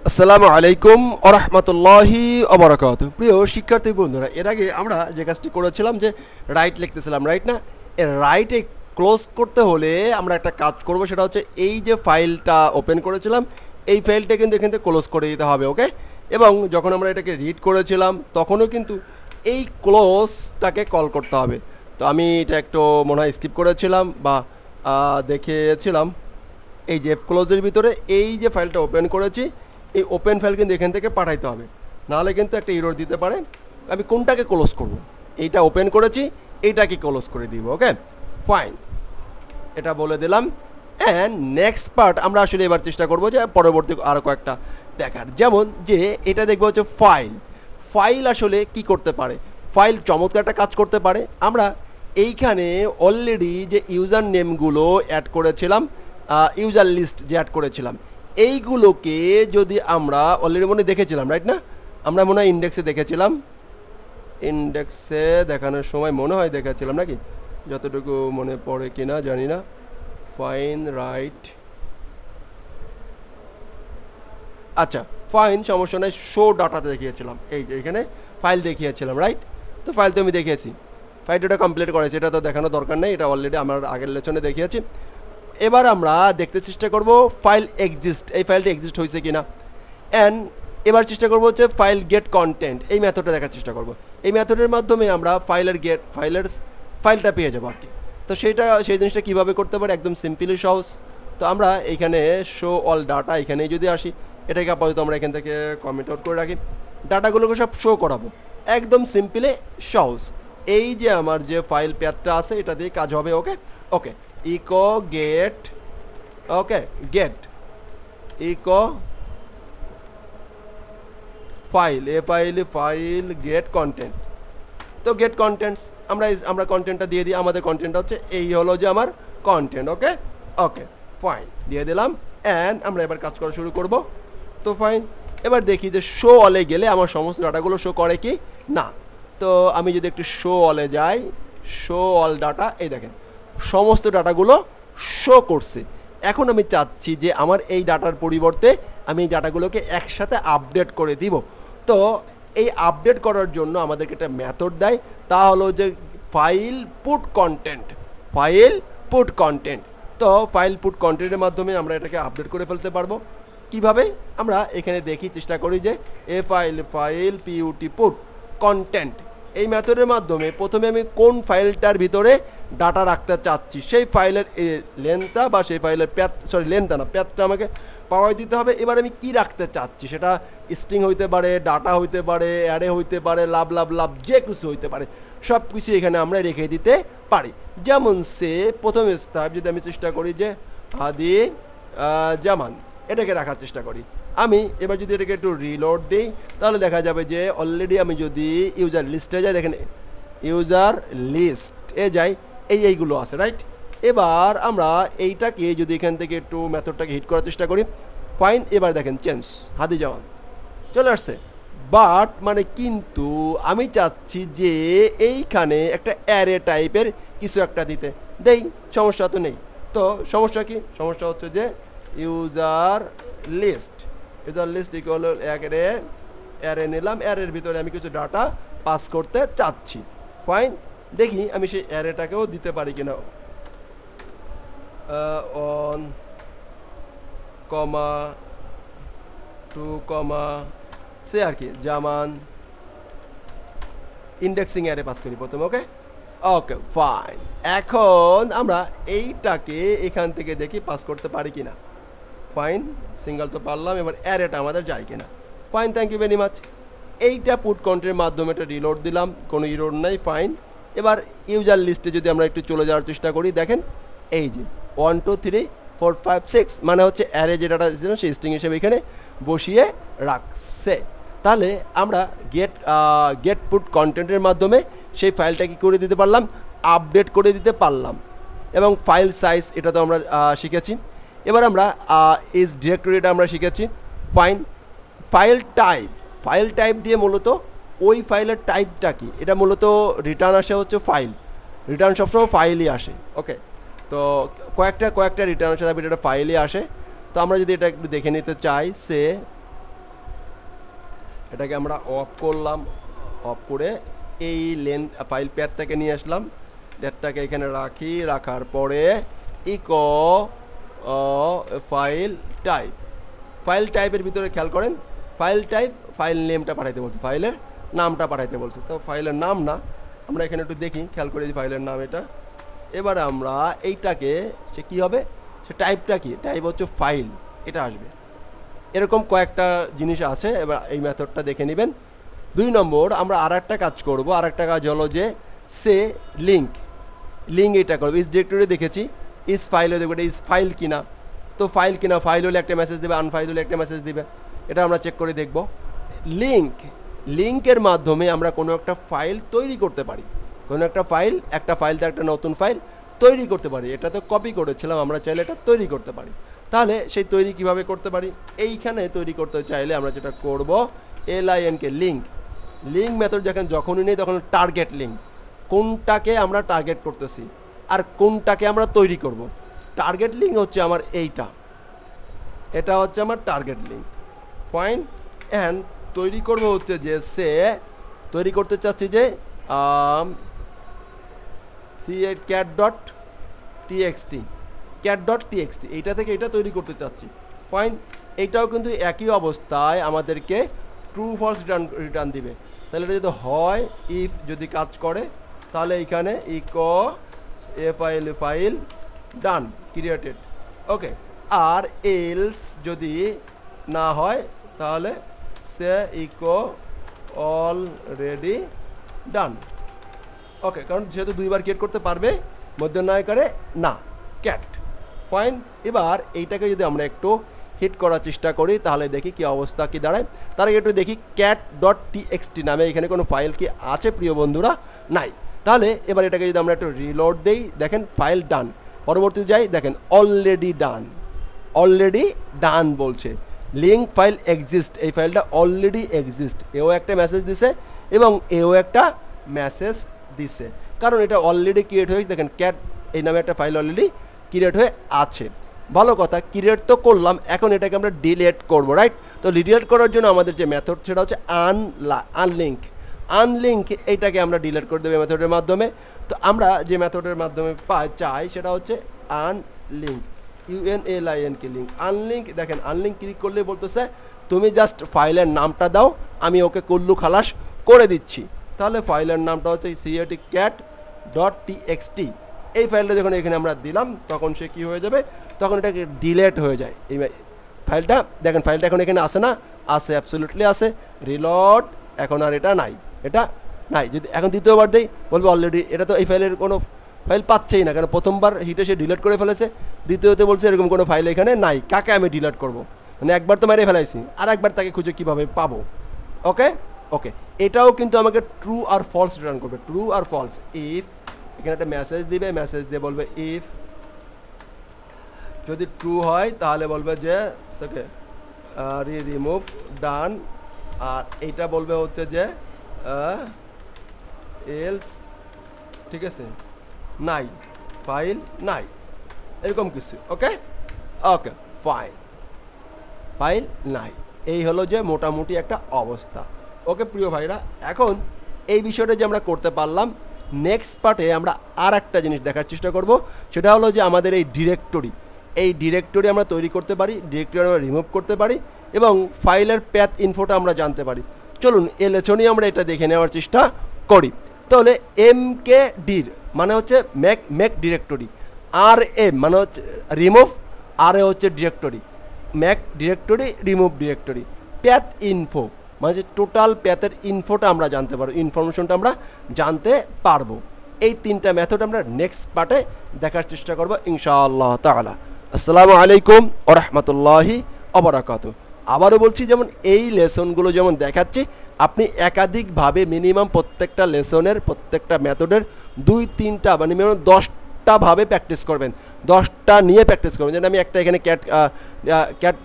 আসসালামু আলাইকুম ওয়া রাহমাতুল্লাহি ওয়া বারাকাতুহু। প্রিয় শিক্ষার্থী বন্ধুরা, এর আগে আমরা যে কাজটি করেছিলাম যে রাইট লিখতেছিলাম, রাইট না? এই রাইটে ক্লোজ করতে হলে আমরা একটা কাজ করব, সেটা হচ্ছে এই যে ফাইলটা ওপেন করেছিলাম এই ফাইলটা কিন্তু এখান থেকে ক্লোজ করে দিতে হবে, ওকে? এবং যখন আমরা এটাকে রিড করেছিলাম তখনও কিন্তু এই ক্লোজটাকে কল করতে হবে। তো আমি এটা একটু মনে হয় স্কিপ করেছিলাম বা দেখিয়েছিলাম। এই যে ক্লোজের ভিতরে এই যে ফাইলটা ওপেন করেছি, এই ওপেন ফাইল কিন্তু এখান থেকে পাঠাইতে হবে, নাহলে কিন্তু একটা এরর দিতে পারে। আমি কোনটাকে ক্লোজ করব? এইটা ওপেন করেছি, এইটাকে ক্লোজ করে দিব, ওকে? ফাইন, এটা বলে দিলাম। অ্যান্ড নেক্সট পার্ট আমরা আসলে এবার চেষ্টা করব যে পরবর্তী আরও কয়েকটা দেখার, যেমন যে এটা দেখবো হচ্ছে ফাইল। ফাইল আসলে কি করতে পারে? ফাইল চমৎকার একটা কাজ করতে পারে। আমরা এইখানে অলরেডি যে ইউজার নেমগুলো অ্যাড করেছিলাম, ইউজার লিস্ট যে অ্যাড করেছিলাম, এইগুলোকে যদি আমরা অলরেডি মনে দেখেছিলাম, রাইট না? আমরা মনে হয় ইন্ডেক্সে দেখেছিলাম, ইন্ডেক্সে দেখানোর সময় মনে হয় দেখেছিলাম নাকি, যতটুকু মনে পড়ে কিনা জানি না। ফাইন, রাইট, আচ্ছা ফাইন, সমস্যা নাই। শো ডাটাতে দেখিয়েছিলাম, এই যে এখানে ফাইল দেখিয়েছিলাম, রাইট? তো ফাইল তো আমি দেখিয়েছি, ফাইলটা কমপ্লিট করেছি, এটা তো দেখানোর দরকার নেই, এটা অলরেডি আমার আগের লেসনে দেখিয়েছি। এবার আমরা দেখতে চেষ্টা করব ফাইল এক্সিস্ট, এই ফাইলটা এক্সিস্ট হয়েছে কিনা। অ্যান্ড এবার চেষ্টা করব হচ্ছে ফাইল গেট কন্টেন্ট, এই মেথডটা দেখার চেষ্টা করব। এই মেথডের মাধ্যমে আমরা ফাইলটা পেয়ে যাবো আর কি। তো সেই জিনিসটা কীভাবে করতে পারি? একদম সিম্পলি সহজ। তো আমরা এইখানে শো অল ডাটা, এখানে যদি আসি, এটাকে আপাতত আমরা এখান থেকে কমেন্ট আউট করে রাখি, ডাটাগুলোকে সব শো করাবো, একদম সিম্পলি সহজ। এই যে আমার যে ফাইল প্যাথটা আছে এটা দিয়ে কাজ হবে, okay? Okay, echo get, okay, get echo file, file get content. তো গেট কন্টেন্টস আমরা কন্টেন্টটা দিয়ে দিই, আমাদের কন্টেন্টটা হচ্ছে এই হলো যে আমার কন্টেন্ট, ওকে? ওকে ফাইন, দিয়ে দিলাম। অ্যান্ড আমরা এবার কাজ করা শুরু করব। তো ফাইন, এবার দেখি যে শো অলে গেলে আমার সমস্ত ডাটাগুলো শো করে কি না। তো আমি যদি একটু শো অলে যাই, শো অল ডাটা, এই দেখেন সমস্ত ডাটাগুলো শো করছে। এখন আমি চাচ্ছি যে আমার এই ডাটার পরিবর্তে আমি এই ডাটাগুলোকে একসাথে আপডেট করে দিব। তো এই আপডেট করার জন্য আমাদেরকে একটা মেথড দেয়, তা হলো যে file put content, file put content. তো ফাইল পুট কন্টেন্টের মাধ্যমে আমরা এটাকে আপডেট করে ফেলতে পারবো। কিভাবে? আমরা এখানে দেখি, চেষ্টা করি যে ফাইল পিউটি পুট কন্টেন্ট, এই মেথডের মাধ্যমে প্রথমে আমি কোন ফাইলটার ভিতরে ডাটা রাখতে চাচ্ছি সেই ফাইলের লেন্থটা বা সেই ফাইলের প্যাথটা আমাকে পাওয়াই দিতে হবে। এবার আমি কি রাখতে চাচ্ছি, সেটা স্ট্রিং হইতে পারে, ডাটা হইতে পারে, অ্যারে হইতে পারে, লাভ যে কিছু হইতে পারে, সব কিছু এখানে আমরা রেখে দিতে পারি। যেমন সে প্রথম স্টেপ যদি আমি চেষ্টা করি যে হাদি জামান, এটাকে রাখার চেষ্টা করি। আমি এবার যদি এটাকে একটু রিলোড দিই, তাহলে দেখা যাবে যে অলরেডি আমি যদি ইউজার লিস্টে যাই, দেখেন ইউজার লিস্টে যাই, এইগুলো আছে, রাইট? এবার আমরা এইটাকে যদি এখান থেকে একটু মেথডটাকে হিট করার চেষ্টা করি, ফাইন, এবার দেখেন চেঞ্জ হাদি জামান চলে আসছে। বাট মানে কিন্তু আমি চাচ্ছি যে এইখানে একটা অ্যারে টাইপের কিছু একটা দিতে দেই, সমস্যা তো নেই। তো সমস্যা কি? সমস্যা হচ্ছে যে ইউজার লিস্ট ইকুয়াল অ্যারে নিলাম, অ্যারের ভিতরে আমি কিছু ডাটা পাস করতে চাচ্ছি। ফাইন, দেখি আমি সেই অ্যারেটাকেও দিতে পারি কিনা। অন কমা টু কমা সে আর কি জামান ইন্ডেক্সিং অ্যারে পাস করি প্রথমে, ওকে? ওকে ফাইন, এখন আমরা এইটাকে এখান থেকে দেখি পাস করতে পারি কিনা। ফাইন, সিঙ্গেল তো পারলাম, এবার অ্যারেটা আমাদের যায় কিনা। Fine, thank you very much. এইটা পুট কন্টেন্টের মাধ্যমে একটা রিলোড দিলাম, কোনো ইরোড নাই। ফাইন, এবার ইউজার লিস্টে যদি আমরা একটু চলে যাওয়ার চেষ্টা করি, দেখেন এই যে 1 2 3 4 5 6 মানে হচ্ছে অ্যারে যে ডাটা ছিল সেই স্ট্রিং হিসেবে এখানে বসিয়ে রাখছে। তাহলে আমরা গেট পুট কন্টেন্টের মাধ্যমে সেই ফাইলটা কি করে দিতে পারলাম, আপডেট করে দিতে পারলাম। এবং ফাইল সাইজ এটা তো আমরা শিখেছি। এবার আমরা ইজ ডিরেক্টরিটা আমরা শিখেছি। ফাইন, ফাইল টাইপ দিয়ে মূলত ওই ফাইলের টাইপটা কি, এটা মূলত রিটার্ন আসে হচ্ছে ফাইল, রিটার্ন সবসময় ফাইলই আসে, ওকে? তো কয়েকটা রিটার্ন আসে, তারপরে এটা ফাইলই আসে। তো আমরা যদি এটা একটু দেখে নিতে চাই, সে এটাকে আমরা অফ করলাম, অফ করে এই লেন্থ ফাইল প্যাথটাকে নিয়ে আসলাম, ডেটটাকে এখানে রাখি, রাখার পরে ইকো ফাইল টাইপ, ফাইল টাইপের ভিতরে খেয়াল করেন ফাইল টাইপ ফাইল নেমটা পাঠাইতে বলছে, ফাইলের নামটা পাঠাইতে বলছে। তো ফাইলের নাম না, আমরা এখানে একটু দেখি, খেয়াল করে যে ফাইলের নাম এটা। এবারে আমরা এইটাকে সে কী হবে, সে টাইপটা কি, টাইপ হচ্ছে ফাইল, এটা আসবে। এরকম কয়েকটা জিনিস আছে, এবার এই মেথডটা দেখে নেবেন। 2 নম্বর আমরা আর একটা কাজ করবো, আর একটা কাজ হলো যে সে লিঙ্ক, লিঙ্ক এটা করবো। ইস ডিরেক্টরি দেখেছি, ইস ফাইলে দেখবো এটা ইস ফাইল কিনা, তো ফাইল কিনা, ফাইল হলে একটা মেসেজ দেবে, আনফাইল হলে একটা মেসেজ দেবে, এটা আমরা চেক করে দেখব। লিঙ্ক, লিঙ্কের মাধ্যমে আমরা কোনো একটা ফাইল তৈরি করতে পারি, কোনো একটা ফাইল, একটা ফাইল থেকে একটা নতুন ফাইল তৈরি করতে পারি। এটা তো কপি করেছিলাম, আমরা চাইলে এটা তৈরি করতে পারি। তাহলে সেই তৈরি কিভাবে করতে পারি, এইখানে তৈরি করতে চাইলে আমরা যেটা করব, LINK লিঙ্ক, লিঙ্ক মেথড যখনই নেই তখন টার্গেট লিঙ্ক, কোনটাকে আমরা টার্গেট করতেছি আর কোনটাকে আমরা তৈরি করব। টার্গেট লিঙ্ক হচ্ছে আমার এইটা, এটা হচ্ছে আমার টার্গেট লিঙ্ক, ফাইন। অ্যান্ড তৈরি করব হচ্ছে যে সে তৈরি করতে চাচ্ছি যে cat.txt, এইটা থেকে এটা তৈরি করতে চাচ্ছি, ফাইন। এইটাও কিন্তু একই অবস্থায় আমাদেরকে ট্রু ফলস রিটার্ন দিবে। তাহলে এটা যদি হয়, ইফ যদি কাজ করে, তাহলে এইখানে ইকো ফাইল ডান ক্রিয়েটেড, ওকে। আর এলস যদি না হয় তাহলে সে ইকো অলরেডি ডান, ওকে। কারণ যেহেতু 2 বার ক্রিয়েট করতে পারবে, মধ্যে নয় করে না, ক্যাট, ফাইন। এবার এইটাকে যদি আমরা একটু হিট করার চেষ্টা করি, তাহলে দেখি কি অবস্থা কি দাঁড়ায়। তার আগে একটু দেখি cat.txt নামে এখানে কোনো ফাইল কি আছে প্রিয় বন্ধুরা, নাই। তাহলে এবার এটাকে যদি আমরা একটু রিলোড দেই, দেখেন ফাইল ডান। পরবর্তীতে যাই, দেখেন অলরেডি ডান, অলরেডি ডান বলছে। লিঙ্ক ফাইল এক্সিস্ট, এই ফাইলটা অলরেডি এক্সিস্ট, এও একটা মেসেজ দিছে এবং এও একটা মেসেজ দিছে, কারণ এটা অলরেডি ক্রিয়েট হয়েছে। দেখেন ক্যাট এই নামে একটা ফাইল অলরেডি ক্রিয়েট হয়ে আছে, ভালো কথা। ক্রিয়েট তো করলাম, এখন এটাকে আমরা ডিলিট করব, রাইট? তো ডিলিট করার জন্য আমাদের যে মেথড সেটা হচ্ছে আনলিঙ্ক, আনলিঙ্ক এইটাকে আমরা ডিলিট করে দেবো মেথডের মাধ্যমে। তো আমরা যে মেথডের মাধ্যমে চাই সেটা হচ্ছে আনলিঙ্ক, UNLINK লিঙ্ক, আনলিঙ্ক। দেখেন আনলিঙ্ক ক্লিক করলে বলতেছে তুমি জাস্ট ফাইলের নামটা দাও, আমি ওকে কুল্লু খালাস করে দিচ্ছি। তাহলে ফাইলের নামটা হচ্ছে cat.txt। এই ফাইলটা যখন এখানে আমরা দিলাম তখন সে কী হয়ে যাবে, তখন এটাকে ডিলেট হয়ে যায় এই ফাইলটা। দেখেন ফাইলটা এখন এখানে আসে না, আসে, অ্যাবসলিউটলি আসে। রিলোড, এখন আর এটা নাই, এটা নাই। যদি এখন দ্বিতীয়বার দেই বলবো অলরেডি, এটা তো এই ফাইলের কোনো ফাইল পাচ্ছেই না, কারণ প্রথমবার হিটে সে ডিলিট করে ফেলেছে, দ্বিতীয়তে বলছে এরকম কোনো ফাইল এখানে নাই, কাকে আমি ডিলিট করব? মানে একবার তো মেরে ফেলাইছি, আর একবার তাকে খুঁজে কীভাবে পাবো? ওকে, ওকে। এটাও কিন্তু আমাকে ট্রু আর ফলস রিটার্ন করবে, ট্রু আর ফলস। ইফ এখানে একটা মেসেজ দিবে, মেসেজ দিয়ে বলবে ইফ যদি ট্রু হয় তাহলে বলবে যে ওকে রিমুভ ডান, আর এইটা বলবে হচ্ছে যে এলস, ঠিক আছে, নাই, ফাইল নাই, এরকম কিছু, ওকে, ওকে, ফাইন, ফাইল নাই। এই হলো যে মোটামুটি একটা অবস্থা, ওকে প্রিয় ভাইরা। এখন এই বিষয়টা যে আমরা করতে পারলাম, নেক্সট পার্টে আমরা আর একটা জিনিস দেখার চেষ্টা করব, সেটা হলো যে আমাদের এই ডিরেক্টরি, এই ডিরেক্টরি আমরা তৈরি করতে পারি, ডিরেক্টরি আমরা রিমুভ করতে পারি এবং ফাইলের প্যাথ ইনফোটা আমরা জানতে পারি। চলুন এ লেসনেই আমরা এটা দেখে নেওয়ার চেষ্টা করি। তাহলে MKD মানে হচ্ছে মেক ডিরেক্টরি, RM মানে হচ্ছে রিমুভ, আর হচ্ছে directory, make directory, remove directory. Path info মানে যে টোটাল প্যাথের ইনফোটা আমরা জানতে পারবো, ইনফরমেশনটা আমরা জানতে পারবো। এই 3টা মেথড আমরা নেক্সট পার্টে দেখার চেষ্টা করবো ইনশাআল্লাহ তাআলা। আসসালামু আলাইকুম ওয়া রাহমাতুল্লাহি ওয়া বারাকাতুহু। আবারও বলছি, যেমন এই লেসনগুলো যেমন দেখাচ্ছি, আপনি একাধিকভাবে মিনিমাম প্রত্যেকটা লেসনের প্রত্যেকটা মেথডের 2-3টা মানে মিনিমাম 10টা ভাবে প্র্যাকটিস করবেন, 10টা নিয়ে প্র্যাকটিস করবেন। যেন আমি একটা এখানে ক্যাট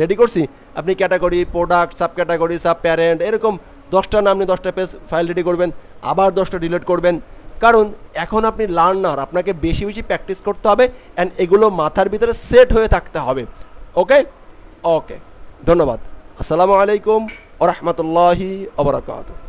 রেডি করছি, আপনি category, product, sub category, sub parent, এরকম 10টা নাম নিয়ে 10টা পেজ ফাইল রেডি করবেন, আবার 10টা ডিলিট করবেন। কারণ এখন আপনি লার্নার, আপনাকে বেশি বেশি প্র্যাকটিস করতে হবে অ্যান্ড এগুলো মাথার ভিতরে সেট হয়ে থাকতে হবে। ওকে, ওকে, ধন্যবাদ। আসসালামু আলাইকুম ওয়া রাহমাতুল্লাহি ওয়া বারাকাতুহু।